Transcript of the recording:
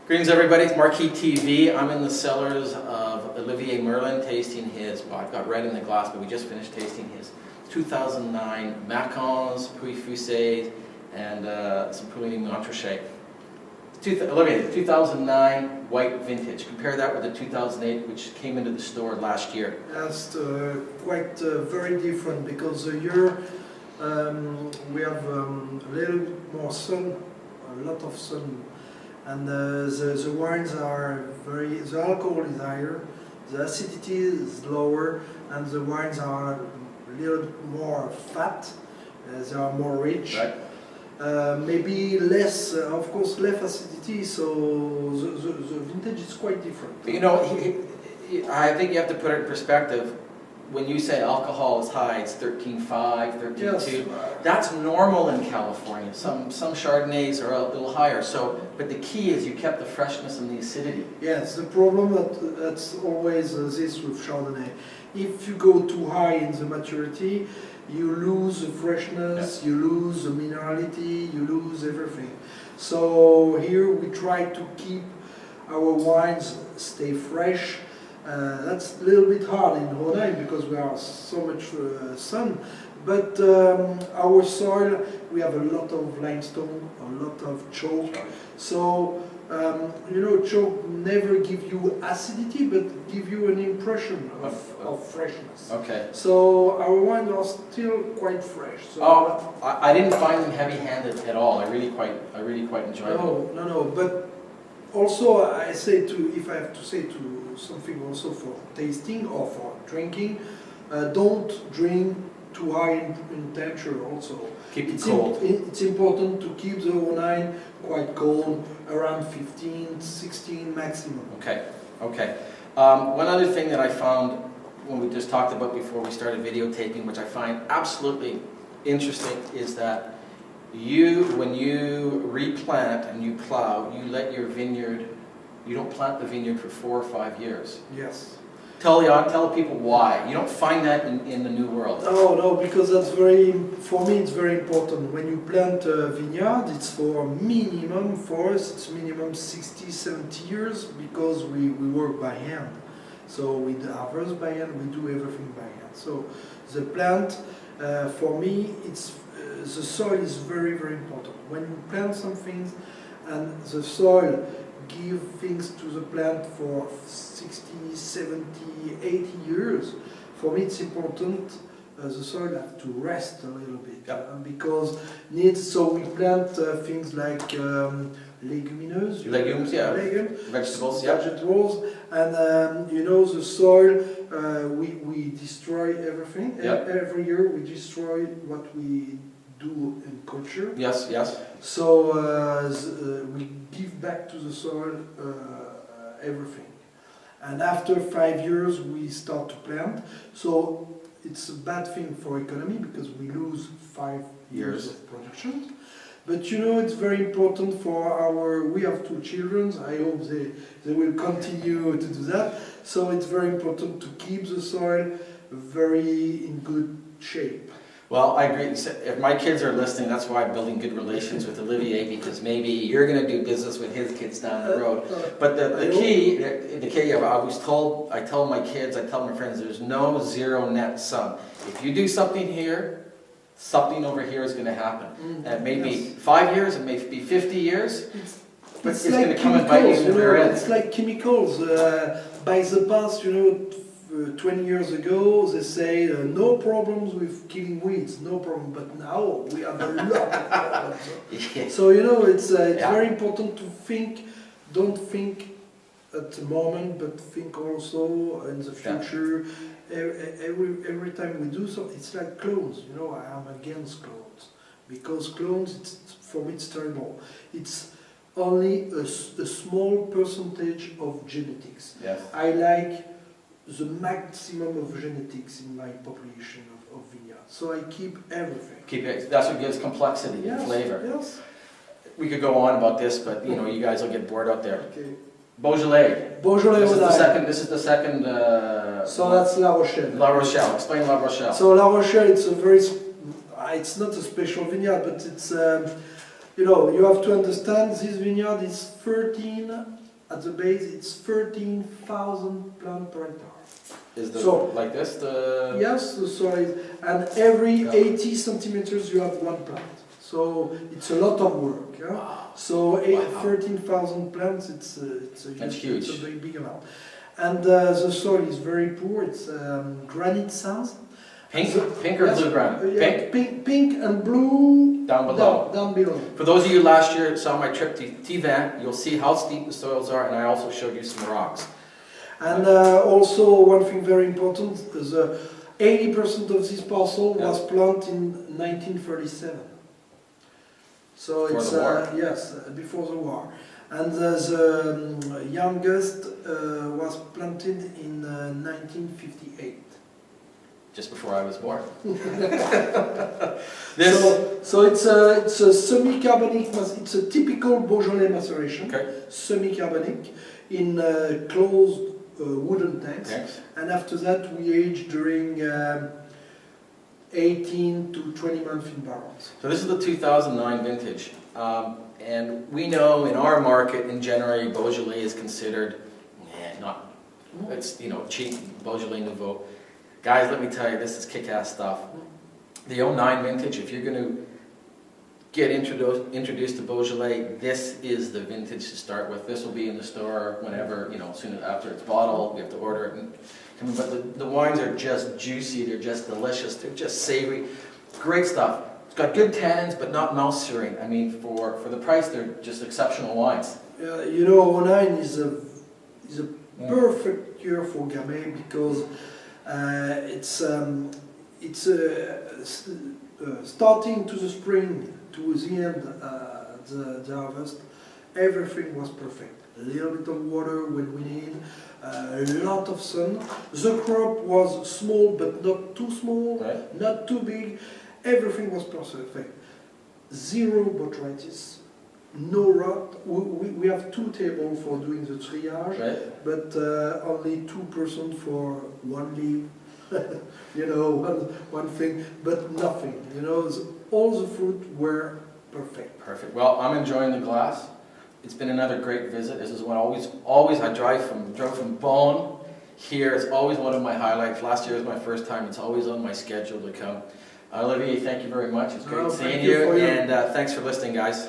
Greetings everybody, it's Marquis TV. I'm in the cellars of Olivier Merlin tasting his, well I've got red in the glass, but we just finished tasting his 2009 Macons, Puy Fusées, and some Pouligny Montrachet. Olivier, 2009 white vintage. Compare that with the 2008, which came into the store last year. That's quite very different because the year we have a little bit more sun, a lot of sun. And the wines are the alcohol is higher, the acidity is lower, and the wines are a little bit more fat, they are more rich. Right. Maybe less, of course, less acidity, so the vintage is quite different. You know, I think you have to put it in perspective. When you say alcohol is high, it's 13.5, 13.2. Yes. That's normal in California. Some Chardonnays are a little higher. So, but the key is you kept the freshness and the acidity. Yes, the problem that's always this with Chardonnay. If you go too high in the maturity, you lose the freshness, you lose the minerality, you lose everything. So here we try to keep our wines stay fresh. That's a little bit hard in Rhode because we have so much sun, but our soil, we have a lot of limestone, a lot of chalk, so you know, chalk never give you acidity, but give you an impression of freshness. Okay. So our wines are still quite fresh. So I didn't find them heavy-handed at all. I really quite enjoyed them. No, but also I say if I have to say something also for tasting or for drinking, don't drink too high in temperature also. Keep it cold. It's important to keep the wine quite cold, around 15, 16 maximum. Okay. One other thing that I found when we just talked about before we started videotaping, which I find absolutely interesting, is that when you replant and you plow, you let your vineyard, you don't plant the vineyard for 4 or 5 years. Yes. Tell people why. You don't find that in the New World. No, because that's for me it's very important. When you plant a vineyard, it's for us, it's minimum 60, 70 years because we work by hand. So we harvest by hand, we do everything by hand. So the plant, for me, the soil is very, very important. When you plant some things and the soil give things to the plant for 60, 70, 80 years, for me it's important the soil have to rest a little bit. Yep. Because so we plant things like leguminous, Legumes, yeah. Vegetables, yeah. Vegetables, and you know, the soil, we destroy everything. Yep. Every year we destroy what we do in culture. Yes. So we give back to the soil everything. And after 5 years we start to plant. So it's a bad thing for economy because we lose 5 years of production. But you know, it's very important for we have 2 children. I hope they will continue to do that. So it's very important to keep the soil very in good shape. Well, I agree. If my kids are listening, that's why I'm building good relations with Olivier, because maybe you're going to do business with his kids down the road. But the key, I tell my kids, I tell my friends, there's no zero net sum. If you do something here, something over here is going to happen. It may be 5 years, it may be 50 years, but it's going to come and bite you in the rear end. It's like chemicals. By the past, you know, 20 years ago, they say no problems with killing weeds, no problem. But now we have a lot of problems. Yeah. So you know, it's very important to think. Don't think at the moment, but think also in the future. Yeah. Every time we do so, it's like clones. You know, I am against clones because clones, for me, it's terrible. It's only a small percentage of genetics. Yes. I like the maximum of genetics in my population of vineyards. So I keep everything. That's what gives complexity and flavor. Yes. We could go on about this, but you know, you guys will get bored out there. Okay. Beaujolais. This is the second. So that's La Rochelle. La Rochelle. Explain La Rochelle. So La Rochelle, it's not a special vineyard, but it's You know, you have to understand this vineyard is 13, at the base it's 13,000 plants per hectare. Is the, So- like this, the... Yes, the soil is, and every Yeah. 80 centimeters you have one plant. So it's a lot of work. Yeah? Wow. So Wow. 13,000 plants, it's a That's huge, huge. it's a big amount. And the soil is very poor. It's granite sands. Pink, So- pink or yes, blue granite? yeah, Pink, pink and blue down below. down below. For those of you last year that saw my trip to Tivan, you'll see how steep the soils are, and I also showed you some rocks. And also one thing very important is 80% of this parcel Yeah. was planted in 1937. So Before it's the war. yes, before the war. And the youngest was planted in 1958. Just before I was born. This, So it's a semi-carbonic, it's a typical Beaujolais maceration, okay, semi-carbonic in closed wooden tanks. thanks. And after that, we age during 18 to 20 months in barrels. So this is the 2009 vintage, and we know in our market in January, Beaujolais is considered, not, it's, you know, cheap, Beaujolais Nouveau. Guys, let me tell you, this is kick-ass stuff. The 09 vintage, if you're going to get introduced to Beaujolais, this is the vintage to start with. This will be in the store whenever, you know, soon after it's bottled, we have to order it. But the wines are just juicy, they're just delicious, they're just savory, great stuff. It's got good tannins, but not mouth-searing. I mean, for the price, they're just exceptional wines. You know, 09 is a perfect year for Gamay because it's starting to the spring to the end, the harvest. Everything was perfect. A little bit of water when we need, a lot of sun. The crop was small but not too small, Right. not too big. Everything was perfect. Zero botrytis, no rot. We have 2 tables for doing the triage, Right? but only 2% for one leaf. You know, one thing, but nothing. You know, all the fruit were perfect. Perfect. Well, I'm enjoying the glass. It's been another great visit. This is one always I drove from Beaune here. It's always one of my highlights. Last year was my first time. It's always on my schedule to come. Olivier, thank you very much. It's great Oh, seeing thank you you, for your- and thanks for listening, guys.